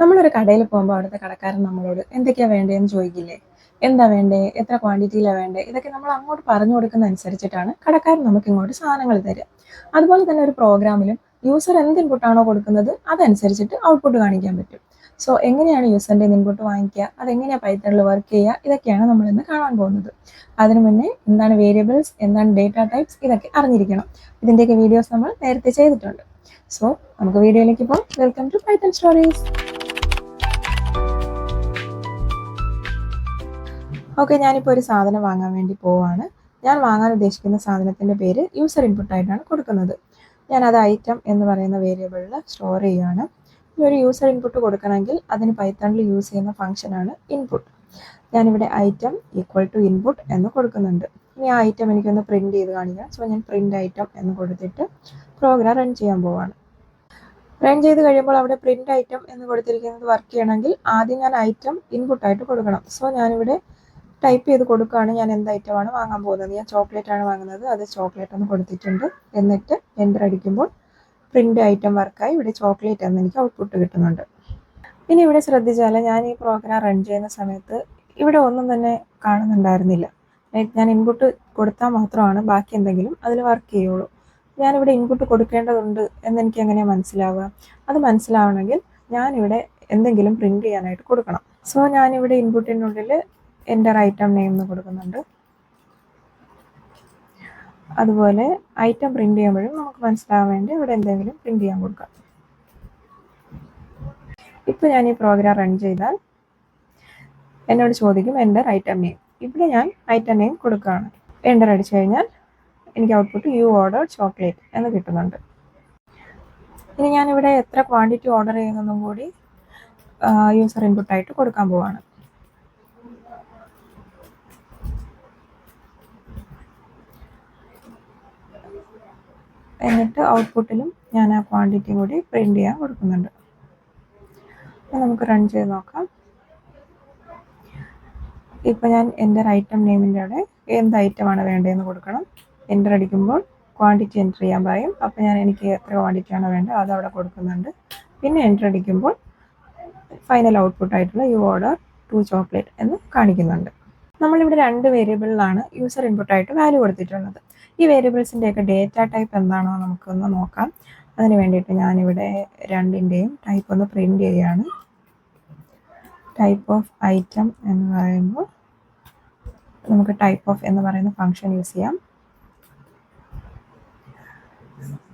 നമ്മളൊരു കടയിൽ പോകുമ്പോൾ അവിടുത്തെ കടക്കാരൻ നമ്മളോട് എന്തൊക്കെയാണ് വേണ്ടതെന്ന് ചോദിക്കില്ലേ? എന്താ വേണ്ടേ, എത്ര ക്വാണ്ടിറ്റിയിലാണ് വേണ്ടേ, ഇതൊക്കെ നമ്മൾ അങ്ങോട്ട് പറഞ്ഞു കൊടുക്കുന്ന അനുസരിച്ചിട്ടാണ് കടക്കാരൻ നമുക്ക് ഇങ്ങോട്ട് സാധനങ്ങൾ തരിക. അതുപോലെ തന്നെ ഒരു പ്രോഗ്രാമിലും യൂസർ എന്ത് ഇൻപുട്ടാണോ കൊടുക്കുന്നത് അതനുസരിച്ചിട്ട് ഔട്ട്പുട്ട് കാണിക്കാൻ പറ്റും. സോ എങ്ങനെയാണ് യൂസറിൻ്റെ ഇൻപുട്ട് വാങ്ങിക്കുക, അതെങ്ങനെയാണ് പൈത്തണിൽ വർക്ക് ചെയ്യുക, ഇതൊക്കെയാണ് നമ്മൾ ഇന്ന് കാണാൻ പോകുന്നത്. അതിനു മുന്നേ എന്താണ് വേരിയബിൾസ്, എന്താണ് ഡേറ്റ ടൈപ്സ്, ഇതൊക്കെ അറിഞ്ഞിരിക്കണം. ഇതിൻ്റെയൊക്കെ വീഡിയോസ് നമ്മൾ നേരത്തെ ചെയ്തിട്ടുണ്ട്. സോ നമുക്ക് വീഡിയോയിലേക്ക് പോകാം. Welcome to Python stories. Okay, ഞാനിപ്പോൾ ഒരു സാധനം വാങ്ങാൻ വേണ്ടി പോവാണ്. ഞാൻ വാങ്ങാൻ ഉദ്ദേശിക്കുന്ന സാധനത്തിൻ്റെ പേര് യൂസർ ഇൻപുട്ടായിട്ടാണ് കൊടുക്കുന്നത്. ഞാനത് ഐറ്റം എന്ന് പറയുന്ന വേരിയബിളിൽ സ്റ്റോർ ചെയ്യുകയാണ്. ഈ ഒരു യൂസർ ഇൻപുട്ട് കൊടുക്കണമെങ്കിൽ അതിന് പൈത്തണിൽ യൂസ് ചെയ്യുന്ന ഫംഗ്ഷനാണ് ഇൻപുട്ട്. ഞാനിവിടെ ഐറ്റം ഈക്വൽ ടു ഇൻപുട്ട് എന്ന് കൊടുക്കുന്നുണ്ട്. ഇനി ആ ഐറ്റം എനിക്കൊന്ന് പ്രിൻറ്റ് ചെയ്ത് കാണിക്കാം. സോ ഞാൻ പ്രിൻറ്റ് ഐറ്റം എന്ന് കൊടുത്തിട്ട് പ്രോഗ്രാം റൺ ചെയ്യാൻ പോവാണ്. റൺ ചെയ്ത് കഴിയുമ്പോൾ അവിടെ പ്രിൻറ്റ് ഐറ്റം എന്ന് കൊടുത്തിരിക്കുന്നത് വർക്ക് ചെയ്യണമെങ്കിൽ ആദ്യം ഞാൻ ഐറ്റം ഇൻപുട്ടായിട്ട് കൊടുക്കണം. സോ ഞാനിവിടെ ടൈപ്പ് ചെയ്ത് കൊടുക്കുകയാണ് ഞാൻ എന്ത് ഐറ്റമാണ് വാങ്ങാൻ പോകുന്നത്. ഞാൻ ചോക്ലേറ്റ് ആണ് വാങ്ങുന്നത്, അത് ചോക്ലേറ്റ് എന്ന് കൊടുത്തിട്ടുണ്ട്. എന്നിട്ട് എൻ്റർ അടിക്കുമ്പോൾ പ്രിൻ്റ് ഐറ്റം വർക്കായി ഇവിടെ ചോക്ലേറ്റ് എന്ന് എനിക്ക് ഔട്ട്പുട്ട് കിട്ടുന്നുണ്ട്. ഇനി ഇവിടെ ശ്രദ്ധിച്ചാൽ ഞാൻ ഈ പ്രോഗ്രാം റൺ ചെയ്യുന്ന സമയത്ത് ഇവിടെ ഒന്നും തന്നെ കാണുന്നുണ്ടായിരുന്നില്ല. ഞാൻ ഇൻപുട്ട് കൊടുത്താൽ മാത്രമാണ് ബാക്കി എന്തെങ്കിലും അതിൽ വർക്ക് ചെയ്യുള്ളൂ. ഞാനിവിടെ ഇൻപുട്ട് കൊടുക്കേണ്ടതുണ്ട് എന്നെനിക്ക് എങ്ങനെയാണ് മനസ്സിലാവുക? അത് മനസ്സിലാവണമെങ്കിൽ ഞാനിവിടെ എന്തെങ്കിലും പ്രിൻറ്റ് ചെയ്യാനായിട്ട് കൊടുക്കണം. സോ ഞാനിവിടെ ഇൻപുട്ടിനുള്ളിൽ എൻ്റർ ഐറ്റം നെയിം എന്ന് കൊടുക്കുന്നുണ്ട്. അതുപോലെ ഐറ്റം പ്രിൻറ്റ് ചെയ്യുമ്പോഴും നമുക്ക് മനസ്സിലാവാൻ വേണ്ടി ഇവിടെ എന്തെങ്കിലും പ്രിൻറ്റ് ചെയ്യാൻ കൊടുക്കാം. ഇപ്പോൾ ഞാൻ ഈ പ്രോഗ്രാം റൺ ചെയ്താൽ എന്നോട് ചോദിക്കും എൻ്റർ ഐറ്റം നെയിം. ഇവിടെ ഞാൻ ഐറ്റം നെയിം കൊടുക്കുകയാണ്. എൻ്റർ അടിച്ചു കഴിഞ്ഞാൽ എനിക്ക് ഔട്ട്പുട്ട് യു ഓർഡർ ചോക്ലേറ്റ് എന്ന് കിട്ടുന്നുണ്ട്. ഇനി ഞാനിവിടെ എത്ര ക്വാണ്ടിറ്റി ഓർഡർ ചെയ്യുന്നതും കൂടി യൂസർ ഇൻപുട്ടായിട്ട് കൊടുക്കാൻ പോവാണ്. എന്നിട്ട് ഔട്ട്പുട്ടിലും ഞാൻ ആ ക്വാണ്ടിറ്റി കൂടി പ്രിൻറ്റ് ചെയ്യാൻ കൊടുക്കുന്നുണ്ട്. നമുക്ക് റൺ ചെയ്ത് നോക്കാം. ഇപ്പോൾ ഞാൻ എൻ്റെ ഐറ്റം നെയിമിൻ്റെ അവിടെ എന്ത് ഐറ്റമാണ് വേണ്ടതെന്ന് കൊടുക്കണം. എൻ്റർ അടിക്കുമ്പോൾ ക്വാണ്ടിറ്റി എൻ്റർ ചെയ്യാൻ പറയും. അപ്പോൾ എനിക്ക് എത്ര ക്വാണ്ടിറ്റിയാണോ വേണ്ടത് അത് അവിടെ കൊടുക്കുന്നുണ്ട്. പിന്നെ എൻ്റർ അടിക്കുമ്പോൾ ഫൈനൽ ഔട്ട്പുട്ടായിട്ടുള്ള യു ഓർഡർ 2 ചോക്ലേറ്റ് എന്ന് കാണിക്കുന്നുണ്ട്. നമ്മളിവിടെ 2 വേരിയബിളിലാണ് യൂസർ ഇൻപുട്ടായിട്ട് വാല്യൂ കൊടുത്തിട്ടുള്ളത്. ഈ വേരിയബിൾസിൻ്റെയൊക്കെ ഡേറ്റ ടൈപ്പ് എന്താണോ നമുക്കൊന്ന് നോക്കാം. അതിന് വേണ്ടിയിട്ട് ഞാനിവിടെ രണ്ടിൻ്റെയും ടൈപ്പ് ഒന്ന് പ്രിൻറ്റ് ചെയ്യുകയാണ്. ടൈപ്പ് ഓഫ് ഐറ്റം എന്ന് പറയുമ്പോൾ നമുക്ക് ടൈപ്പ് ഓഫ് എന്ന് പറയുന്ന ഫംഗ്ഷൻ യൂസ് ചെയ്യാം.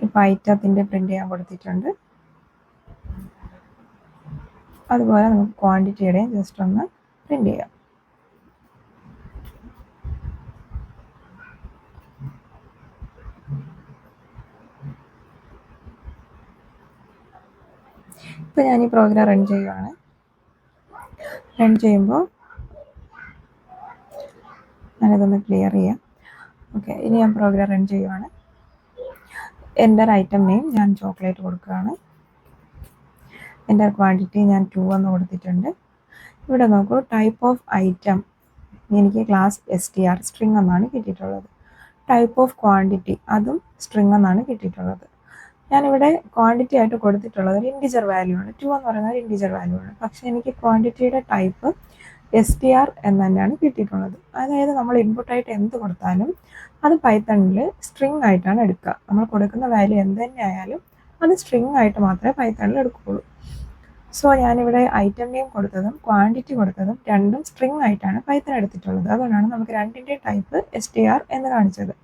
ഇപ്പോൾ ഐറ്റത്തിൻ്റെ പ്രിൻറ്റ് ചെയ്യാൻ കൊടുത്തിട്ടുണ്ട്. അതുപോലെ നമുക്ക് ക്വാണ്ടിറ്റിയുടെയും ജസ്റ്റ് ഒന്ന് പ്രിൻറ്റ് ചെയ്യാം. ഇപ്പോൾ ഞാൻ ഈ പ്രോഗ്രാം റൺ ചെയ്യുകയാണ്. റൺ ചെയ്യുമ്പോൾ ഞാനിതൊന്ന് ക്ലിയർ ചെയ്യാം. ഓക്കെ, ഇനി ഞാൻ പ്രോഗ്രാം റൺ ചെയ്യുകയാണ്. എൻ്റെ ഐറ്റം നെയിം ഞാൻ ചോക്ലേറ്റ് കൊടുക്കുകയാണ്. എൻ്റെ ക്വാണ്ടിറ്റി ഞാൻ 2 എന്ന് കൊടുത്തിട്ടുണ്ട്. ഇവിടെ നോക്കൂ, ടൈപ്പ് ഓഫ് ഐറ്റം എനിക്ക് ക്ലാസ് STR സ്ട്രിങ് എന്നാണ് കിട്ടിയിട്ടുള്ളത്. ടൈപ്പ് ഓഫ് ക്വാണ്ടിറ്റി അതും സ്ട്രിങ് എന്നാണ് കിട്ടിയിട്ടുള്ളത്. ഞാനിവിടെ ക്വാണ്ടിറ്റി ആയിട്ട് കൊടുത്തിട്ടുള്ളത് ഒരു ഇൻറ്റിജർ വാല്യൂ ആണ്. 2 എന്ന് പറയുന്നത് ഒരു ഇൻറ്റിജർ വാല്യൂ ആണ്. പക്ഷേ എനിക്ക് ക്വാണ്ടിറ്റിയുടെ ടൈപ്പ് STR എന്ന് തന്നെയാണ് കിട്ടിയിട്ടുള്ളത്. അതായത് നമ്മൾ ഇൻപുട്ടായിട്ട് എന്ത് കൊടുത്താലും അത് പൈത്തണിൽ സ്ട്രിങ് ആയിട്ടാണ് എടുക്കുക. നമ്മൾ കൊടുക്കുന്ന വാല്യൂ എന്ത് തന്നെ ആയാലും അത് സ്ട്രിങ് ആയിട്ട് മാത്രമേ പൈത്തണിൽ എടുക്കുകയുള്ളൂ. സോ ഞാനിവിടെ ഐറ്റം നെയിം കൊടുത്തതും ക്വാണ്ടിറ്റി കൊടുത്തതും രണ്ടും സ്ട്രിങ് ആയിട്ടാണ് പൈത്തൺ എടുത്തിട്ടുള്ളത്. അതുകൊണ്ടാണ് നമുക്ക് രണ്ടിൻ്റെ ടൈപ്പ് STR എന്ന് കാണിച്ചത്.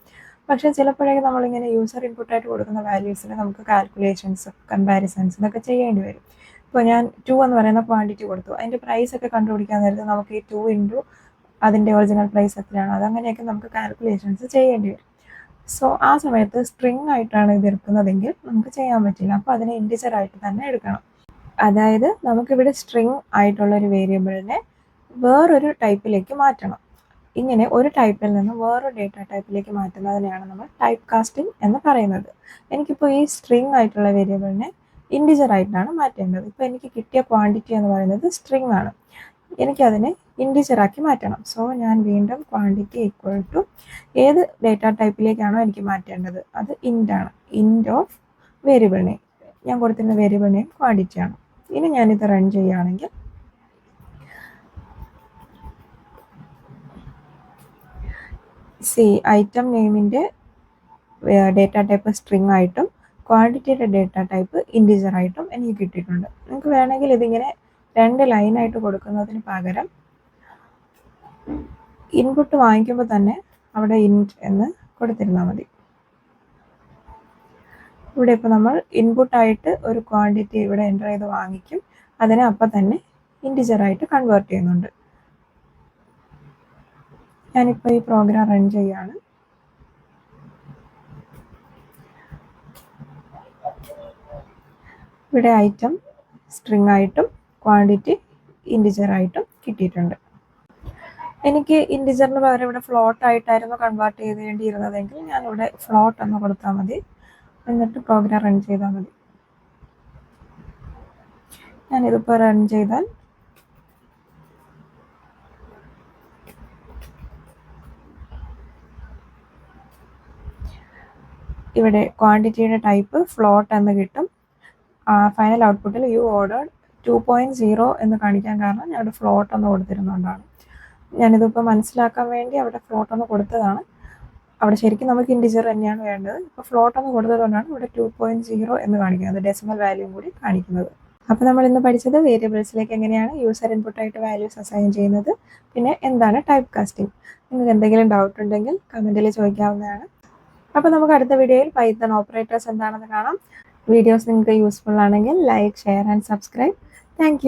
പക്ഷേ ചിലപ്പോഴേക്കും നമ്മളിങ്ങനെ യൂസർ ഇൻപുട്ടായിട്ട് കൊടുക്കുന്ന വാല്യൂസിന് നമുക്ക് കാൽക്കുലേഷൻസ്, കമ്പാരിസൺസ് ഇതൊക്കെ ചെയ്യേണ്ടി വരും. ഇപ്പോൾ ഞാൻ 2 എന്ന് പറയുന്ന ക്വാണ്ടിറ്റി കൊടുത്തു. അതിൻ്റെ പ്രൈസൊക്കെ കണ്ടുപിടിക്കാൻ നേരത്ത് നമുക്ക് ഈ 2 ഇൻറ്റു അതിൻ്റെ ഒറിജിനൽ പ്രൈസ് എത്രയാണ് അതങ്ങനെയൊക്കെ നമുക്ക് കാൽക്കുലേഷൻസ് ചെയ്യേണ്ടി വരും. സോ ആ സമയത്ത് സ്ട്രിങ് ആയിട്ടാണ് ഇത് എടുക്കുന്നതെങ്കിൽ നമുക്ക് ചെയ്യാൻ പറ്റില്ല. അപ്പോൾ അതിനെ ഇൻറ്റിജർ ആയിട്ട് തന്നെ എടുക്കണം. അതായത് നമുക്കിവിടെ സ്ട്രിങ് ആയിട്ടുള്ള ഒരു വേരിയബിളിനെ വേറൊരു ടൈപ്പിലേക്ക് മാറ്റണം. ഇങ്ങനെ ഒരു ടൈപ്പിൽ നിന്ന് വേറൊരു ഡേറ്റ ടൈപ്പിലേക്ക് മാറ്റുന്നതിനെയാണ് നമ്മൾ ടൈപ്പ് കാസ്റ്റിംഗ് എന്ന് പറയുന്നത്. എനിക്കിപ്പോൾ ഈ സ്ട്രിങ് ആയിട്ടുള്ള വേരിയബിളിനെ ഇൻറ്റിജർ ആയിട്ടാണ് മാറ്റേണ്ടത്. ഇപ്പോൾ എനിക്ക് കിട്ടിയ ക്വാണ്ടിറ്റി എന്ന് പറയുന്നത് സ്ട്രിങ് ആണ്. എനിക്കതിനെ ഇൻറ്റിജറാക്കി മാറ്റണം. സോ ഞാൻ വീണ്ടും ക്വാണ്ടിറ്റി ഈക്വൽ ടു ഏത് ഡേറ്റ ടൈപ്പിലേക്കാണോ എനിക്ക് മാറ്റേണ്ടത് അത് ഇൻ്റ് ആണ്. ഇൻ്റ് ഓഫ് വേരിയബിൾ നെയിം, ഞാൻ കൊടുത്തിരുന്ന വേരിയബിൾ നെയിം ക്വാണ്ടിറ്റി ആണ്. ഇനി ഞാനിത് റൺ ചെയ്യുകയാണെങ്കിൽ ഐറ്റം നെയിമിൻ്റെ ഡേറ്റ ടൈപ്പ് സ്ട്രിങ് ആയിട്ടും ക്വാണ്ടിറ്റിയുടെ ഡേറ്റ ടൈപ്പ് ഇൻറ്റിജർ ആയിട്ടും എനിക്ക് കിട്ടിയിട്ടുണ്ട്. നിങ്ങൾക്ക് വേണമെങ്കിൽ ഇതിങ്ങനെ 2 ലൈനായിട്ട് കൊടുക്കുന്നതിന് പകരം ഇൻപുട്ട് വാങ്ങിക്കുമ്പോൾ തന്നെ അവിടെ ഇൻറ്റ് എന്ന് കൊടുത്തിരുന്നാൽ മതി. ഇവിടെ ഇപ്പോൾ നമ്മൾ ഇൻപുട്ടായിട്ട് ഒരു ക്വാണ്ടിറ്റി ഇവിടെ എൻ്റർ ചെയ്ത് വാങ്ങിക്കും, അതിനെ അപ്പം തന്നെ ഇൻറ്റിജറായിട്ട് കൺവേർട്ട് ചെയ്യുന്നുണ്ട്. ഞാനിപ്പോൾ ഈ പ്രോഗ്രാം റൺ ചെയ്യുകയാണ്. ഇവിടെ ഐറ്റം സ്ട്രിങ് ആയിട്ടും ക്വാണ്ടിറ്റി ഇൻറ്റിജറായിട്ടും കിട്ടിയിട്ടുണ്ട്. എനിക്ക് ഇൻറ്റിജറിന് പകരം ഇവിടെ ഫ്ലോട്ട് ആയിട്ടായിരുന്നു കൺവേർട്ട് ചെയ്തേണ്ടിയിരുന്നതെങ്കിൽ ഞാനിവിടെ ഫ്ലോട്ട് എന്ന് കൊടുത്താൽ മതി. എന്നിട്ട് പ്രോഗ്രാം റൺ ചെയ്താൽ മതി. ഞാനിതിപ്പോൾ റൺ ചെയ്താൽ ഇവിടെ ക്വാണ്ടിറ്റിയുടെ ടൈപ്പ് ഫ്ലോട്ട് എന്ന് കിട്ടും. ഫൈനൽ ഔട്ട്പുട്ടിൽ യു ഓർഡേഡ് 2.0 എന്ന് കാണിക്കാൻ കാരണം ഞാൻ അവിടെ ഫ്ലോട്ട് എന്ന് കൊടുത്തിരുന്നുകൊണ്ടാണ്. ഞാനിതിപ്പോൾ മനസ്സിലാക്കാൻ വേണ്ടി അവിടെ ഫ്ലോട്ട് എന്ന് കൊടുത്തതാണ്. അവിടെ ശരിക്കും നമുക്ക് ഇൻറ്റിജർ തന്നെയാണ് വേണ്ടത്. ഇപ്പോൾ ഫ്ലോട്ട് എന്ന് കൊടുത്തതുകൊണ്ടാണ് ഇവിടെ 2.0 എന്ന് കാണിക്കുന്നത്, ഡെസിമൽ വാല്യൂം കൂടി കാണിക്കുന്നത്. അപ്പോൾ നമ്മൾ ഇന്ന് പഠിച്ചത് വേരിയബിൾസിലേക്ക് എങ്ങനെയാണ് യൂസർ ഇൻപുട്ടായിട്ട് വാല്യൂസ് അസൈൻ ചെയ്യുന്നത്, പിന്നെ എന്താണ് ടൈപ്പ് കാസ്റ്റിംഗ്. നിങ്ങൾക്ക് എന്തെങ്കിലും ഡൗട്ട് ഉണ്ടെങ്കിൽ കമൻറ്റിൽ ചോദിക്കാവുന്നതാണ്. അപ്പോൾ നമുക്ക് അടുത്ത വീഡിയോയിൽ പൈത്തൺ ഓപ്പറേറ്റേഴ്സ് എന്താണെന്ന് കാണാം. വീഡിയോസ് നിങ്ങൾക്ക് യൂസ്ഫുൾ ആണെങ്കിൽ like, share and subscribe. Thank